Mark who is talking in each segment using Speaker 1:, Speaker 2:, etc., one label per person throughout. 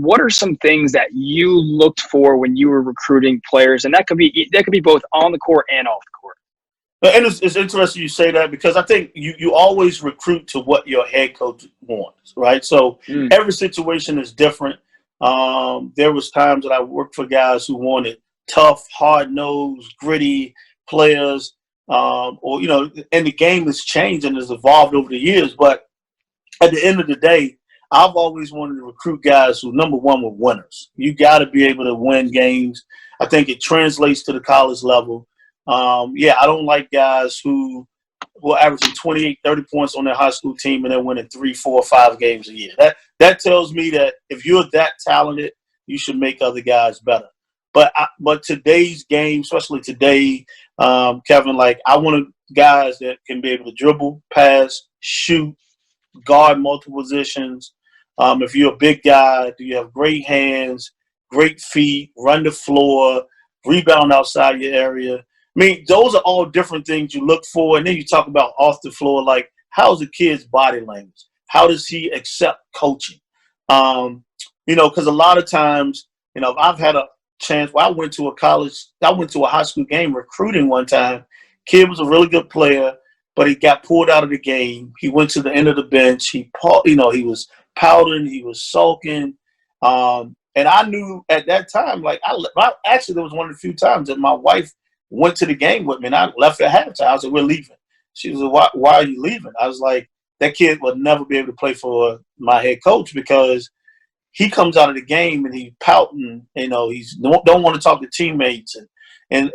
Speaker 1: what are some things that you looked for when you were recruiting players? And that could be both on the court and off the court.
Speaker 2: And it's interesting you say that, because I think you always recruit to what your head coach wants, right? So every situation is different. There was times that I worked for guys who wanted tough, hard-nosed, gritty players, and the game has changed and has evolved over the years. But at the end of the day, I've always wanted to recruit guys who, number one, were winners. You got to be able to win games. I think it translates to the college level. I don't like guys who are averaging 28, 30 points on their high school team and they're winning 3, 4, 5 games a year. That tells me that if you're that talented, you should make other guys better. But today's game, especially today, Kevin, I wanted guys that can be able to dribble, pass, shoot, guard multiple positions. If you're a big guy, do you have great hands, great feet, run the floor, rebound outside your area? I mean, those are all different things you look for. And then you talk about off the floor, how's the kid's body language? How does he accept coaching? Because a lot of times, I've had a chance where I went to a high school game recruiting one time. Kid was a really good player, but he got pulled out of the game. He went to the end of the bench. He was pouting. He was sulking. And I knew at that time, there was one of the few times that my wife went to the game with me, and I left at halftime. I was like, we're leaving. She was like, why are you leaving? I was like, that kid will never be able to play for my head coach, because he comes out of the game and he's pouting, he's don't want to talk to teammates and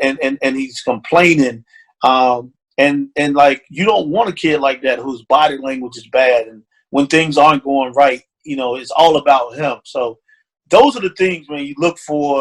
Speaker 2: he's complaining. And you don't want a kid like that whose body language is bad. And when things aren't going right, it's all about him. So those are the things when you look for